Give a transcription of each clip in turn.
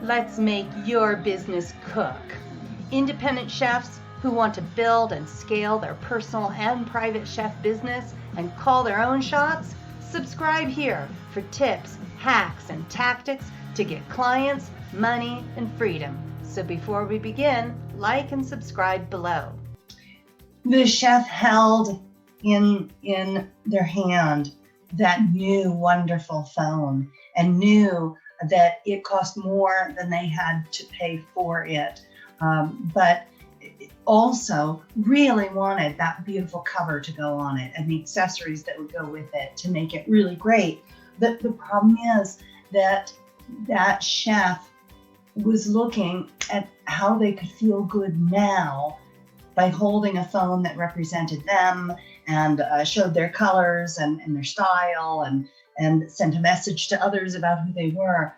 Let's make your business cook. Independent chefs who want to build and scale their personal and private chef business and call their own shots? Subscribe here for tips, hacks, and tactics to get clients, money, and freedom. So before we begin, like and subscribe below. The chef held in their hand that new wonderful phone and knew that it cost more than they had to pay for it, but also really wanted that beautiful cover to go on it and the accessories that would go with it to make it really great. The problem is that chef was looking at how they could feel good now by holding a phone that represented them and showed their colors and their style and sent a message to others about who they were.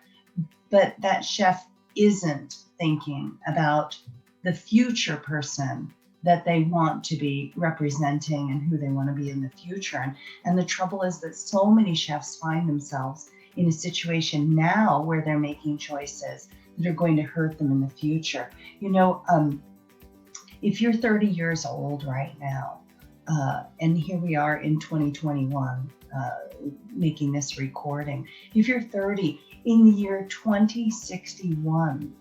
But that chef isn't thinking about the future person that they want to be representing and who they want to be in the future. And the trouble is that so many chefs find themselves in a situation now where they're making choices that are going to hurt them in the future. You know, if you're 30 years old right now, and here we are in 2021, making this recording. If you're 30, in the year 2061,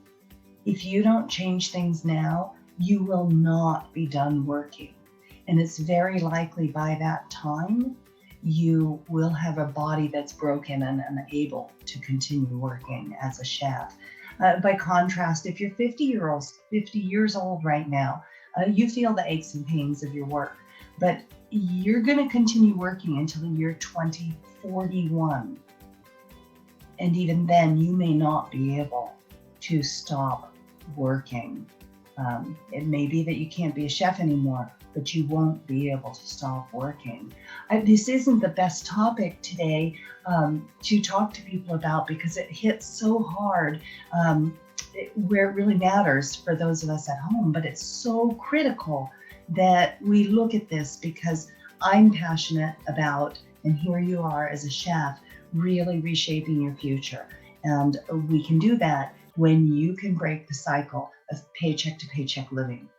if you don't change things now, you will not be done working. And it's very likely by that time, you will have a body that's broken and unable to continue working as a chef. By contrast, if you're 50 years old right now, you feel the aches and pains of your work, but you're going to continue working until the year 2041. And even then, you may not be able to stop working. It may be that you can't be a chef anymore, but you won't be able to stop working. This isn't the best topic today to talk to people about because it hits so hard where it really matters for those of us at home, but it's so critical that we look at this because I'm passionate about, and here you are as a chef, really reshaping your future. And we can do that when you can break the cycle of paycheck to paycheck living.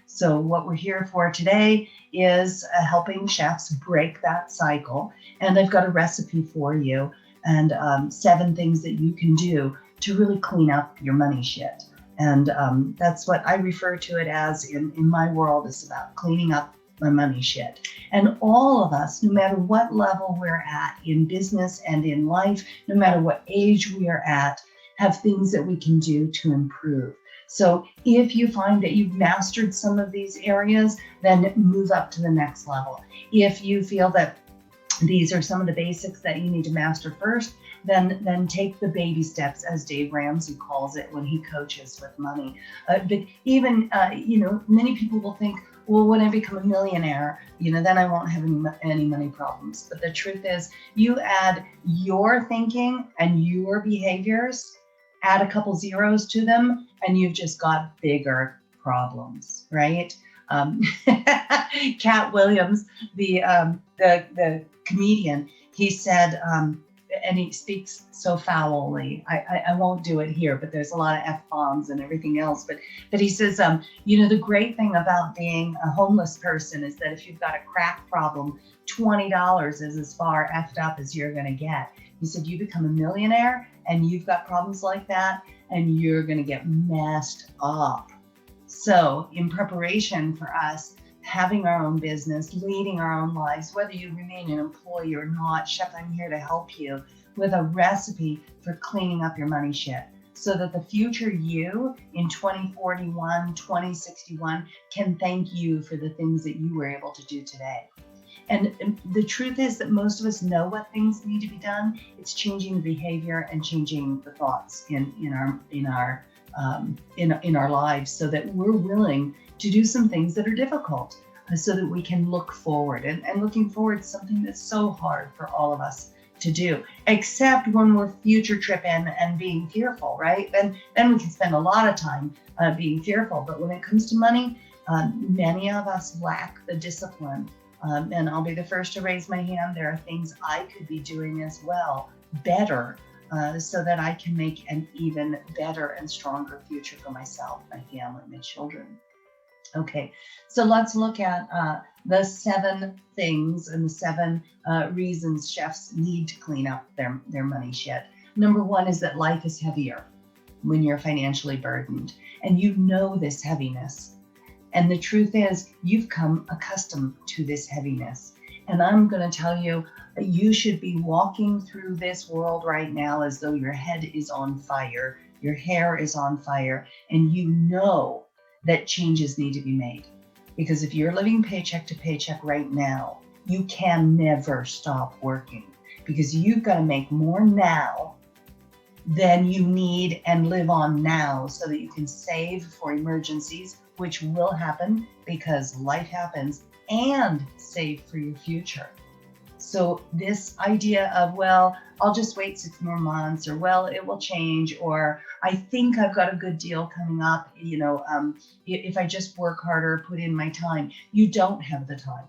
So what we're here for today is helping chefs break that cycle. And I've got a recipe for you and 7 things that you can do to really clean up your money shit. And that's what I refer to it as in my world. It's about cleaning up my money shit. And all of us, no matter what level we're at in business and in life, no matter what age we are at, have things that we can do to improve. So if you find that you've mastered some of these areas, then move up to the next level. If you feel that these are some of the basics that you need to master first, then take the baby steps, as Dave Ramsey calls it when he coaches with money. But even, many people will think, well, when I become a millionaire, then I won't have any money problems. But the truth is, you add your thinking and your behaviors, add a couple zeros to them, and you've just got bigger problems, right? Cat Williams, the comedian, he said, and he speaks so foully. I won't do it here, but there's a lot of F-bombs and everything else. But he says, the great thing about being a homeless person is that if you've got a crack problem, $20 is as far effed up as you're going to get. He said, you become a millionaire and you've got problems like that and you're going to get messed up. So in preparation for us having our own business, leading our own lives, whether you remain an employee or not, Chef, I'm here to help you with a recipe for cleaning up your money shit so that the future you in 2041, 2061 can thank you for the things that you were able to do today. And the truth is that most of us know what things need to be done. It's changing the behavior and changing the thoughts in our lives so that we're willing to do some things that are difficult so that we can look forward. And looking forward is something that's so hard for all of us to do, except when we're future tripping and being fearful, right? Then we can spend a lot of time being fearful. But when it comes to money, many of us lack the discipline. And I'll be the first to raise my hand. There are things I could be doing as well, better, so that I can make an even better and stronger future for myself, my family, my children. Okay, so let's look at the 7 things and the 7 reasons chefs need to clean up their money shit. Number 1 is that life is heavier when you're financially burdened, and you know this heaviness. And the truth is, you've come accustomed to this heaviness. And I'm going to tell you that you should be walking through this world right now as though your head is on fire, your hair is on fire, and you know that changes need to be made. Because if you're living paycheck to paycheck right now, you can never stop working, because you've got to make more now than you need and live on now so that you can save for emergencies, which will happen because life happens, and save for your future. So this idea of, well, I'll just wait 6 more months, or well, it will change, or I think I've got a good deal coming up, if I just work harder, put in my time. You don't have the time.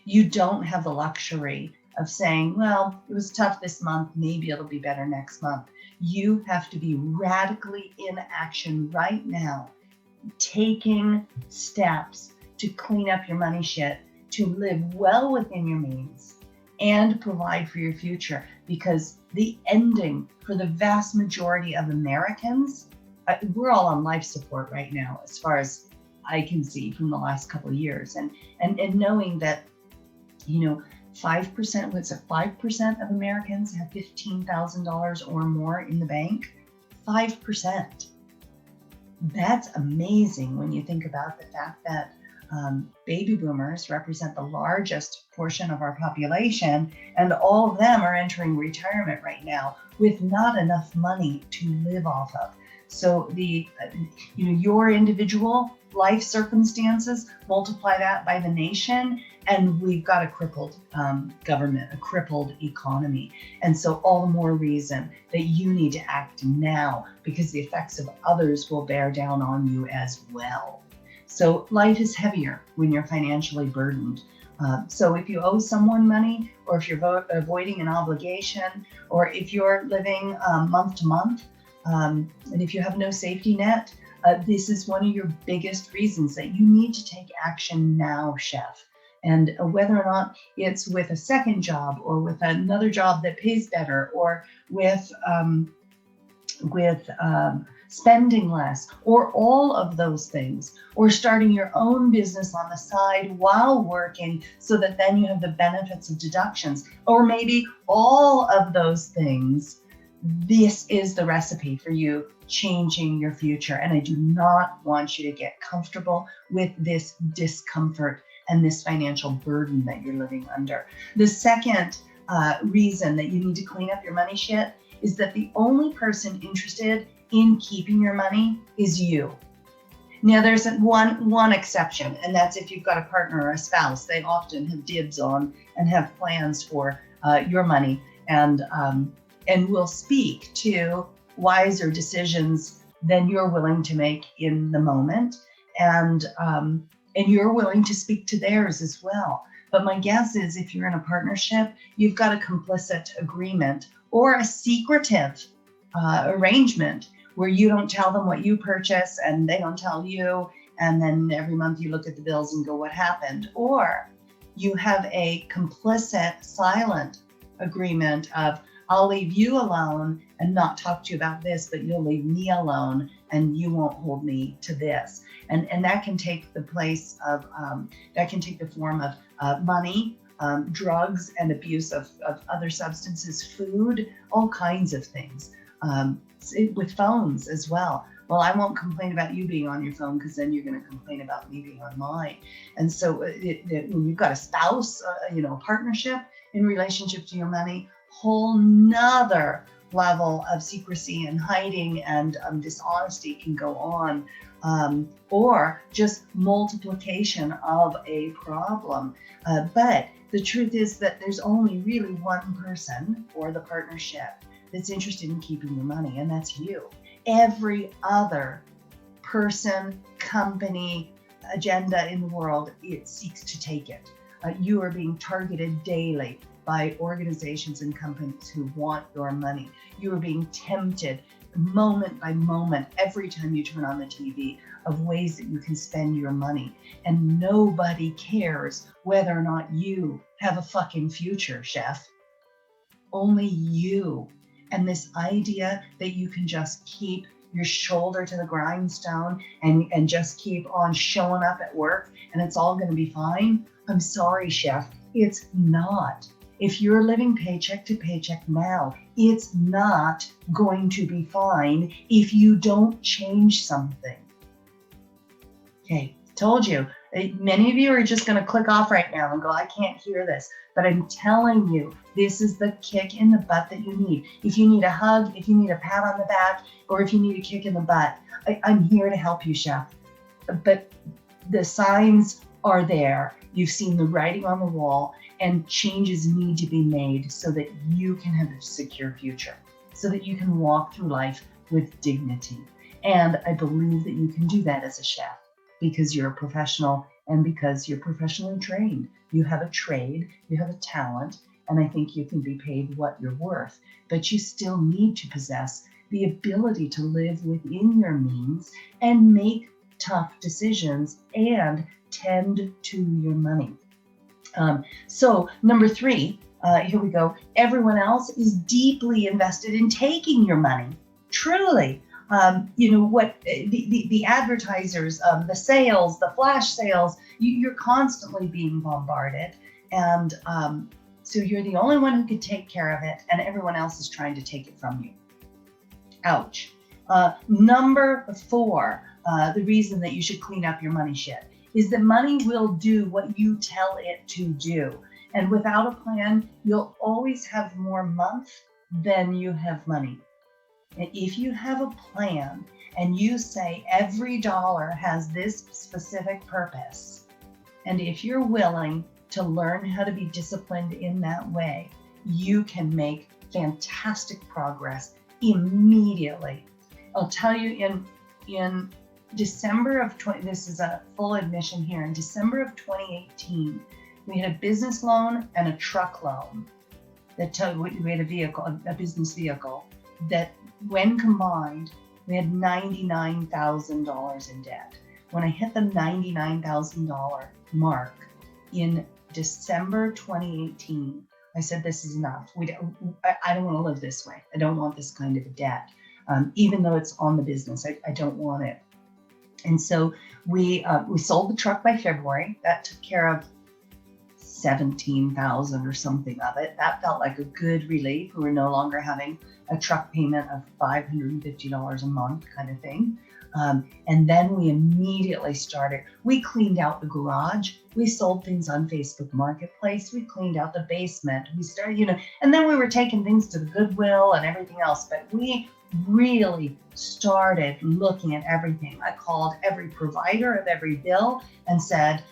You don't have the luxury of saying, well, it was tough this month, maybe it'll be better next month. You have to be radically in action right now, taking steps to clean up your money shit, to live well within your means, and provide for your future. Because the ending for the vast majority of Americans, we're all on life support right now, as far as I can see from the last couple of years. And knowing that, 5%, what's it, 5% of Americans have $15,000 or more in the bank? 5%. That's amazing when you think about the fact that baby boomers represent the largest portion of our population, and all of them are entering retirement right now with not enough money to live off of. So your individual life circumstances, multiply that by the nation, and we've got a crippled government, a crippled economy. And so all the more reason that you need to act now, because the effects of others will bear down on you as well. So life is heavier when you're financially burdened. So if you owe someone money, or if you're avoiding an obligation, or if you're living month to month, and if you have no safety net, this is one of your biggest reasons that you need to take action now, chef. And whether or not it's with a second job, or with another job that pays better, or with spending less, or all of those things, or starting your own business on the side while working so that then you have the benefits of deductions, or maybe all of those things, this is the recipe for you changing your future. And I do not want you to get comfortable with this discomfort and this financial burden that you're living under. The second reason that you need to clean up your money shit is that the only person interested in keeping your money is you. Now, there's one exception, and that's if you've got a partner or a spouse. They often have dibs on and have plans for your money, and will speak to wiser decisions than you're willing to make in the moment, and you're willing to speak to theirs as well. But my guess is, if you're in a partnership, you've got a complicit agreement or a secretive arrangement where you don't tell them what you purchase and they don't tell you, and then every month you look at the bills and go, what happened? Or you have a complicit silent agreement of, I'll leave you alone and not talk to you about this, but you'll leave me alone and you won't hold me to this. And that can take the place of, that can take the form of money, drugs, and abuse of other substances, food, all kinds of things. With phones as well. Well, I won't complain about you being on your phone, because then you're going to complain about me being on mine. And so when you've got a spouse, a partnership in relationship to your money, whole nother level of secrecy and hiding and dishonesty can go on, or just multiplication of a problem. But the truth is that there's only really one person or the partnership that's interested in keeping your money, and that's you. Every other person, company, agenda in the world, it seeks to take it. You are being targeted daily by organizations and companies who want your money. You are being tempted moment by moment, every time you turn on the TV, of ways that you can spend your money. And nobody cares whether or not you have a fucking future, chef. Only you. And this idea that you can just keep your shoulder to the grindstone and just keep on showing up at work and it's all going to be fine. I'm sorry, chef. It's not. If you're living paycheck to paycheck now, it's not going to be fine if you don't change something. Okay, told you. Many of you are just going to click off right now and go, I can't hear this. But I'm telling you, this is the kick in the butt that you need. If you need a hug, if you need a pat on the back, or if you need a kick in the butt, I'm here to help you, chef. But the signs are there. You've seen the writing on the wall, and changes need to be made so that you can have a secure future, so that you can walk through life with dignity. And I believe that you can do that as a chef because you're a professional and because you're professionally trained. You have a trade, you have a talent, and I think you can be paid what you're worth. But you still need to possess the ability to live within your means and make tough decisions and tend to your money. So number 3, here we go. Everyone else is deeply invested in taking your money. Truly. What the advertisers, the sales, the flash sales, you're constantly being bombarded. And so you're the only one who can take care of it, and everyone else is trying to take it from you. Ouch. Number 4, the reason that you should clean up your money shit is that money will do what you tell it to do. And without a plan, you'll always have more month than you have money. And if you have a plan and you say every dollar has this specific purpose, and if you're willing to learn how to be disciplined in that way, you can make fantastic progress immediately. I'll tell you, in December of this is a full admission here, in December of 2018, we had a business loan and a truck loan that we had a business vehicle that when combined, we had $99,000 in debt. When I hit the $99,000 mark in December 2018, I said, this is enough. I don't want to live this way. I don't want this kind of a debt. Even though it's on the business, I don't want it. And so we sold the truck by February. That took care of $17,000 or something of it. That felt like a good relief. We were no longer having a truck payment of $550 a month kind of thing. And then we immediately started. We cleaned out the garage. We sold things on Facebook Marketplace. We cleaned out the basement. We started, and then we were taking things to the Goodwill and everything else. But we really started looking at everything. I called every provider of every bill and said,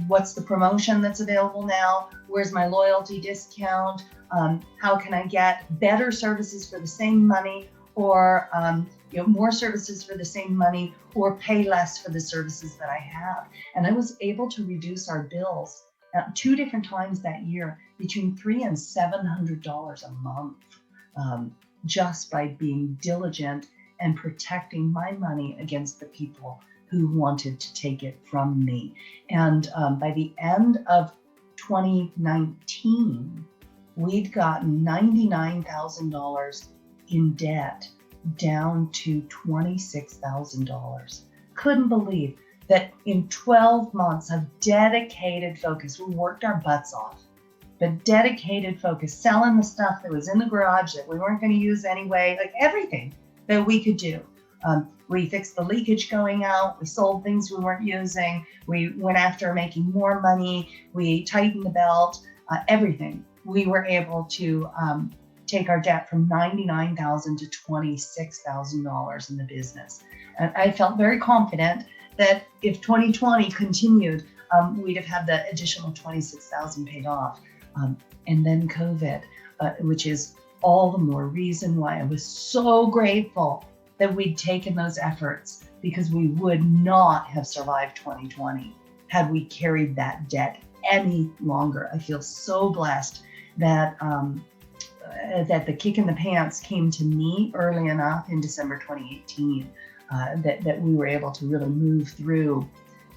what's the promotion that's available now? Where's my loyalty discount? How can I get better services for the same money, or more services for the same money, or pay less for the services that I have? And I was able to reduce our bills 2 different times that year between $300 and $700 a month, just by being diligent and protecting my money against the people who wanted to take it from me. And by the end of 2019, we'd gotten $99,000 in debt down to $26,000. Couldn't believe that in 12 months of dedicated focus, we worked our butts off, but dedicated focus, selling the stuff that was in the garage that we weren't going to use anyway, like everything that we could do. We fixed the leakage going out. We sold things we weren't using. We went after making more money. We tightened the belt, everything. We were able to take our debt from $99,000 to $26,000 in the business. And I felt very confident that if 2020 continued, we'd have had the additional $26,000 paid off. And then COVID, which is all the more reason why I was so grateful that we'd taken those efforts, because we would not have survived 2020 had we carried that debt any longer. I feel so blessed that the kick in the pants came to me early enough in December 2018 that we were able to really move through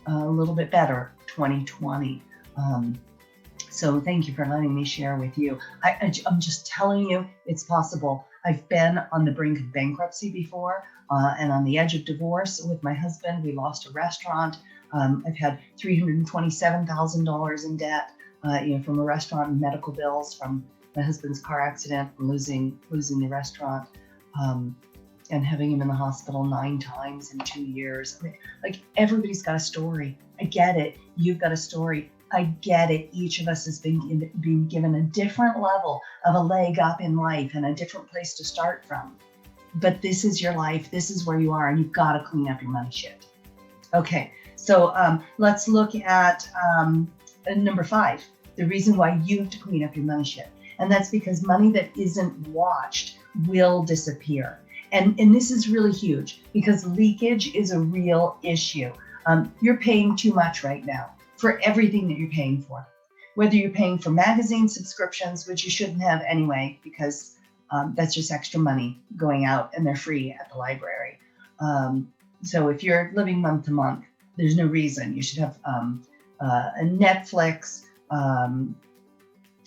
a little bit better 2020. So thank you for letting me share with you. I'm just telling you, it's possible. I've been on the brink of bankruptcy before and on the edge of divorce with my husband. We lost a restaurant. I've had $327,000 in debt, from a restaurant and medical bills from my husband's car accident, from losing the restaurant, and having him in the hospital 9 times in 2 years. I mean, like, everybody's got a story. I get it. You've got a story. I get it. Each of us has been given a different level of a leg up in life and a different place to start from. But this is your life. This is where you are, and you've got to clean up your money shit. Okay, so let's look at number 5, the reason why you have to clean up your money shit. And that's because money that isn't watched will disappear. And this is really huge because leakage is a real issue. You're paying too much right now for everything that you're paying for. Whether you're paying for magazine subscriptions, which you shouldn't have anyway, because that's just extra money going out and they're free at the library. So if you're living month to month, there's no reason you should have a Netflix.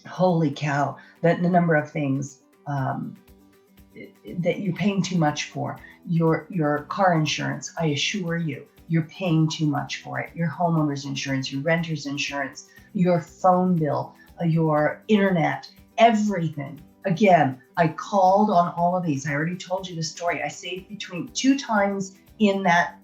Holy cow, the number of things that you're paying too much for. Your car insurance, I assure you, you're paying too much for it. Your homeowner's insurance, your renter's insurance, your phone bill, your internet, everything. Again, I called on all of these. I already told you the story. I saved between 2 times in that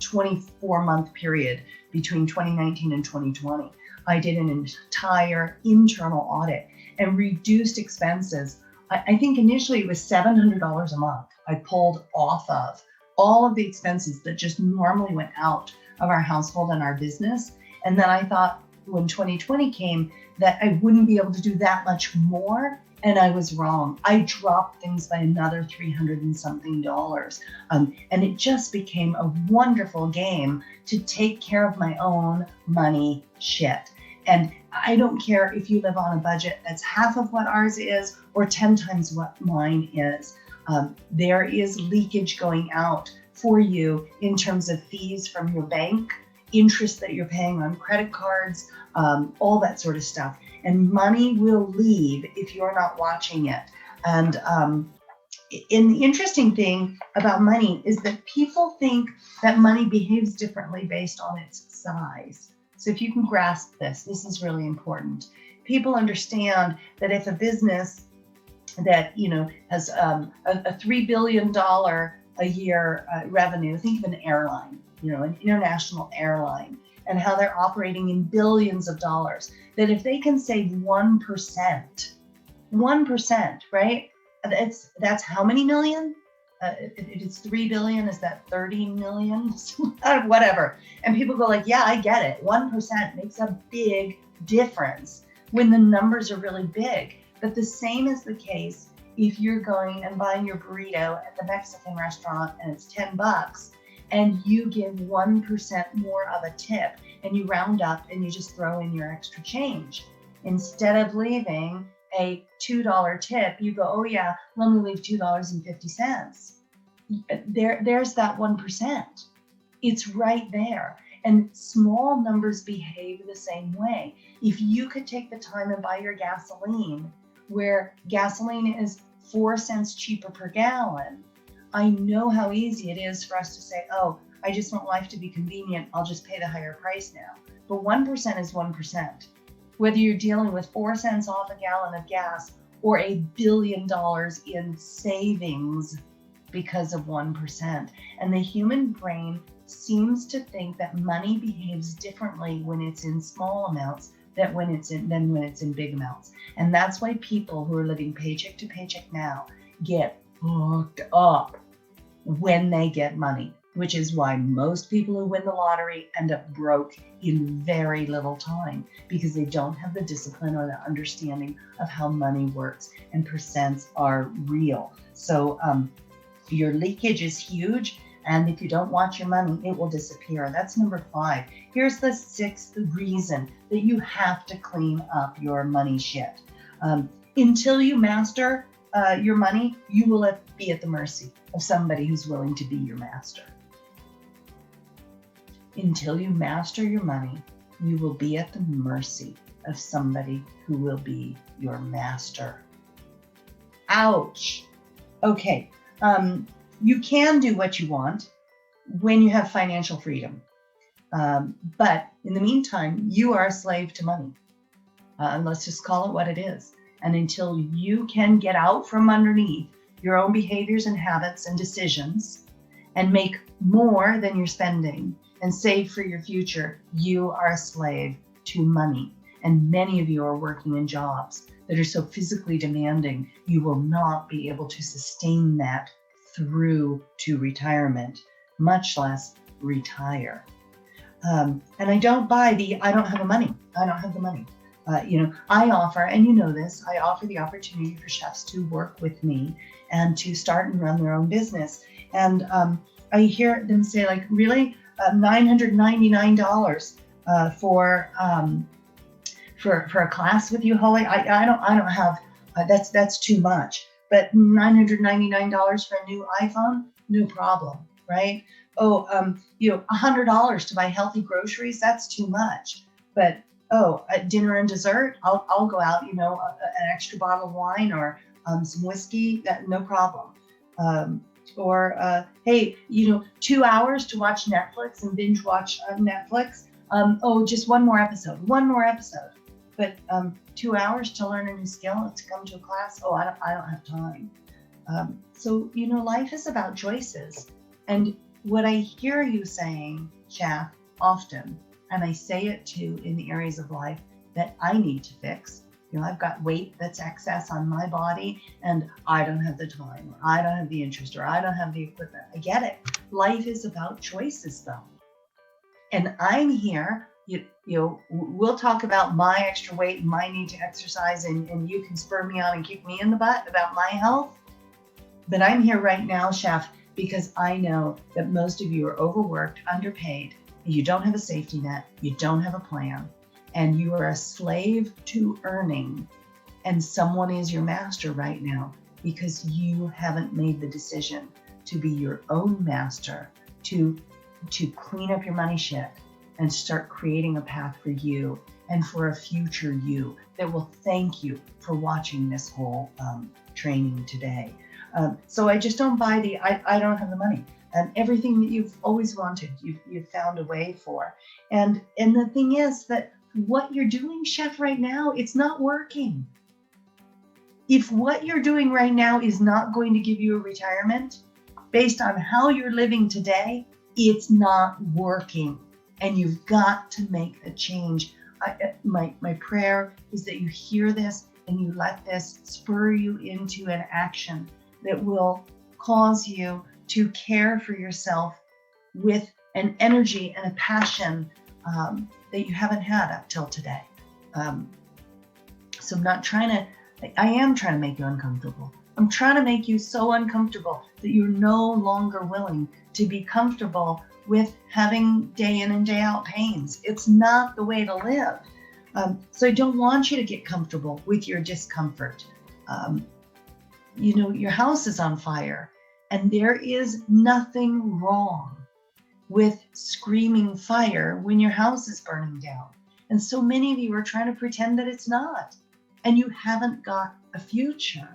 24-month period between 2019 and 2020. I did an entire internal audit and reduced expenses. I think initially it was $700 a month I pulled off of all of the expenses that just normally went out of our household and our business. And then I thought when 2020 came that I wouldn't be able to do that much more. And I was wrong. I dropped things by another $300 and something. And it just became a wonderful game to take care of my own money shit. And I don't care if you live on a budget that's half of what ours is or 10 times what mine is. There is leakage going out for you in terms of fees from your bank, interest that you're paying on credit cards, all that sort of stuff. And money will leave if you're not watching it. And the interesting thing about money is that people think that money behaves differently based on its size. So if you can grasp this is really important. People understand that if a business that has a $3 billion a year revenue, think of an airline, an international airline, and how they're operating in billions of dollars, that if they can save 1%, right? That's how many million? If it's 3 billion, is that 30 million? Whatever. And people go like, yeah, I get it. 1% makes a big difference when the numbers are really big. But the same is the case if you're going and buying your burrito at the Mexican restaurant and it's $10 and you give 1% more of a tip and you round up and you just throw in your extra change. Instead of leaving a $2 tip, you go, oh yeah, let me leave $2.50. There's that 1%. It's right there. And small numbers behave the same way. If you could take the time and buy your gasoline, where gasoline is 4 cents cheaper per gallon, I know how easy it is for us to say, oh, I just want life to be convenient. I'll just pay the higher price now. But 1% is 1%. Whether you're dealing with 4 cents off a gallon of gas or $1 billion in savings because of 1%. And the human brain seems to think that money behaves differently when it's in small amounts than when it's in big amounts. And that's why people who are living paycheck to paycheck now get hooked up when they get money, which is why most people who win the lottery end up broke in very little time, because they don't have the discipline or the understanding of how money works, and percents are real. So your leakage is huge, and if you don't watch your money, it will disappear. That's number 5. Here's the 6th reason that you have to clean up your money shit. Until you master your money, you will be at the mercy of somebody who's willing to be your master. Until you master your money, you will be at the mercy of somebody who will be your master. Ouch. Okay. You can do what you want when you have financial freedom. But in the meantime, you are a slave to money. And let's just call it what it is. And until you can get out from underneath your own behaviors and habits and decisions and make more than you're spending and save for your future, you are a slave to money. And many of you are working in jobs that are so physically demanding, you will not be able to sustain that through to retirement, much less retire. And I don't buy I don't have the money. I don't have the money. I offer, and you know this, I offer the opportunity for chefs to work with me and to start and run their own business. And I hear them say, like, really, $999 for a class with you, Holly? I don't have. That's too much. But $999 for a new iPhone, no problem, right? Oh, $100 to buy healthy groceries, that's too much. But at dinner and dessert, I'll go out, an extra bottle of wine or some whiskey, no problem. Hey, 2 hours to watch Netflix and binge watch Netflix. Just one more episode. But 2 hours to learn a new skill, to come to a class. I don't have time. So life is about choices. And what I hear you saying, chef, often, and I say it too in the areas of life that I need to fix. I've got weight that's excess on my body and I don't have the time, or I don't have the interest, or I don't have the equipment. I get it. Life is about choices though. And I'm here, we'll talk about my extra weight and my need to exercise, and you can spur me on and kick me in the butt about my health. But I'm here right now, chef, because I know that most of you are overworked, underpaid. You don't have a safety net, you don't have a plan, and you are a slave to earning, and someone is your master right now because you haven't made the decision to be your own master, to clean up your money shit and start creating a path for you and for a future you that will thank you for watching this whole training today. So I just don't buy I don't have the money. And everything that you've always wanted, you've found a way for. And the thing is that what you're doing, chef, right now, it's not working. If what you're doing right now is not going to give you a retirement, based on how you're living today, it's not working. And you've got to make a change. My prayer is that you hear this and you let this spur you into an action that will cause you to care for yourself with an energy and a passion that you haven't had up till today. So I am trying to make you uncomfortable. I'm trying to make you so uncomfortable that you're no longer willing to be comfortable with having day in and day out pains. It's not the way to live. So I don't want you to get comfortable with your discomfort. Your house is on fire. And there is nothing wrong with screaming fire when your house is burning down. And so many of you are trying to pretend that it's not, and you haven't got a future.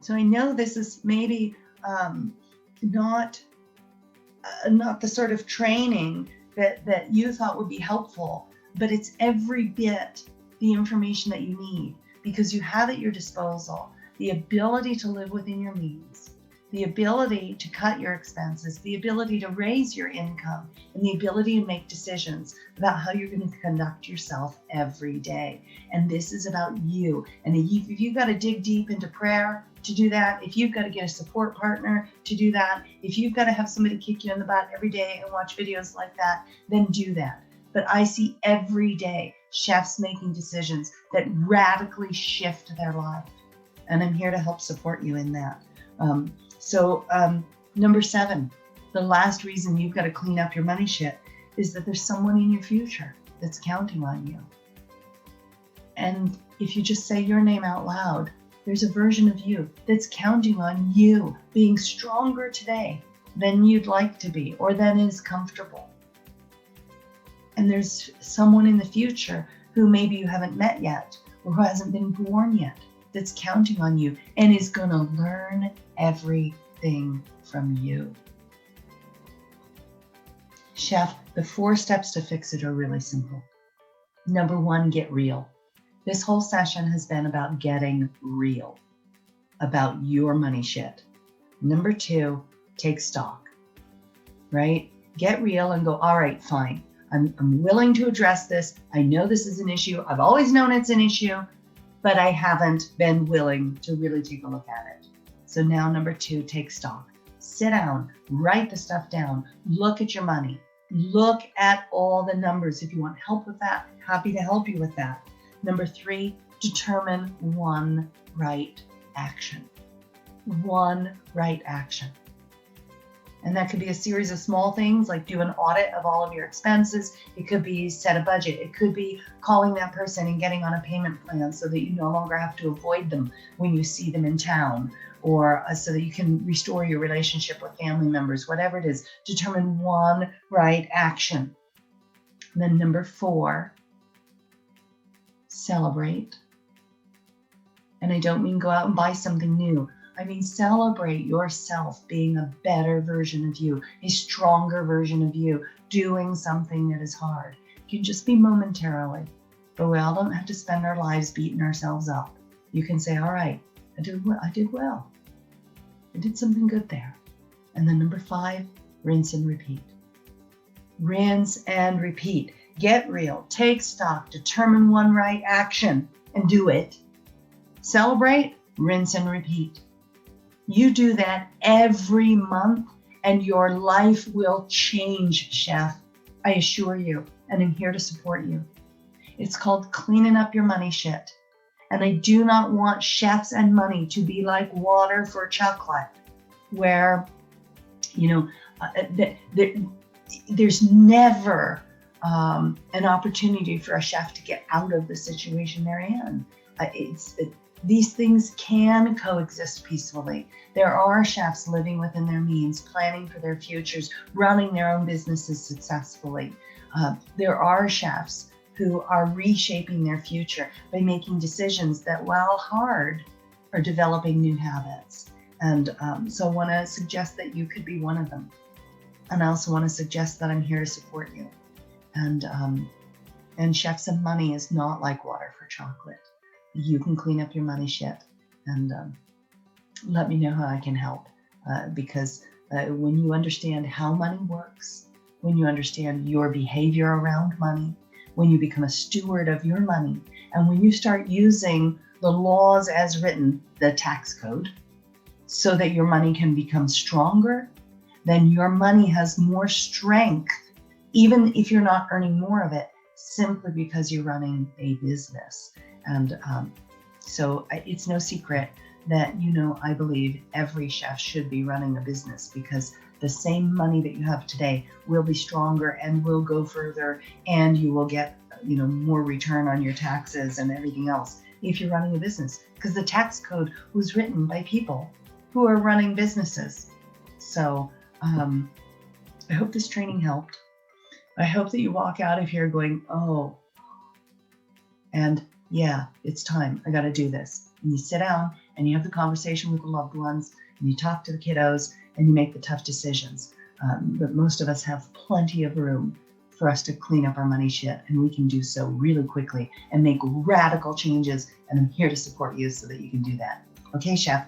So I know this is maybe not the sort of training that you thought would be helpful, but it's every bit the information that you need, because you have at your disposal the ability to live within your means, the ability to cut your expenses, the ability to raise your income, and the ability to make decisions about how you're going to conduct yourself every day. And this is about you. And if you've got to dig deep into prayer to do that, if you've got to get a support partner to do that, if you've got to have somebody kick you in the butt every day and watch videos like that, then do that. But I see every day chefs making decisions that radically shift their life. And I'm here to help support you in that. So number 7, the last reason you've got to clean up your money shit is that there's someone in your future that's counting on you. And if you just say your name out loud, there's a version of you that's counting on you being stronger today than you'd like to be or than is comfortable. And there's someone in the future who maybe you haven't met yet or who hasn't been born yet that's counting on you and is going to learn everything from you. Chef, the 4 steps to fix it are really simple. Number 1, get real. This whole session has been about getting real, about your money shit. Number 2, take stock, right? Get real and go, all right, fine. I'm willing to address this. I know this is an issue. I've always known it's an issue, but I haven't been willing to really take a look at it. So now number 2, take stock. Sit down, write the stuff down, look at your money, look at all the numbers. If you want help with that, happy to help you with that. Number 3, determine one right action. One right action. And that could be a series of small things like do an audit of all of your expenses. It could be set a budget. It could be calling that person and getting on a payment plan so that you no longer have to avoid them when you see them in town, or so that you can restore your relationship with family members, whatever it is. Determine one right action. And then number 4, celebrate. And I don't mean go out and buy something new. I mean, celebrate yourself being a better version of you, a stronger version of you, doing something that is hard. It can just be momentarily, but we all don't have to spend our lives beating ourselves up. You can say, all right, I did well. I did something good there. And then number 5, rinse and repeat. Rinse and repeat. Get real, take stock, determine one right action, and do it. Celebrate, rinse and repeat. You do that every month and your life will change, Chef. I assure you, and I'm here to support you. It's called cleaning up your money shit. And I do not want chefs and money to be like water for chocolate, where, there's never an opportunity for a chef to get out of the situation they're in. These things can coexist peacefully. There are chefs living within their means, planning for their futures, running their own businesses successfully. There are chefs who are reshaping their future by making decisions that, while hard, are developing new habits. And so I want to suggest that you could be one of them. And I also want to suggest that I'm here to support you. And Chefs and Money is not like water for chocolate. You can clean up your money shit, and let me know how I can help. Because when you understand how money works, when you understand your behavior around money, when you become a steward of your money, and when you start using the laws as written, the tax code, so that your money can become stronger, then your money has more strength, even if you're not earning more of it, simply because you're running a business. And so it's no secret that, I believe every chef should be running a business, because the same money that you have today will be stronger and will go further, and you will get, more return on your taxes and everything else if you're running a business, because the tax code was written by people who are running businesses. So I hope this training helped. I hope that you walk out of here going, oh, and yeah, it's time. I got to do this. And you sit down and you have the conversation with the loved ones, and you talk to the kiddos, and you make the tough decisions. But most of us have plenty of room for us to clean up our money shit, and we can do so really quickly and make radical changes. And I'm here to support you so that you can do that. Okay, Chef?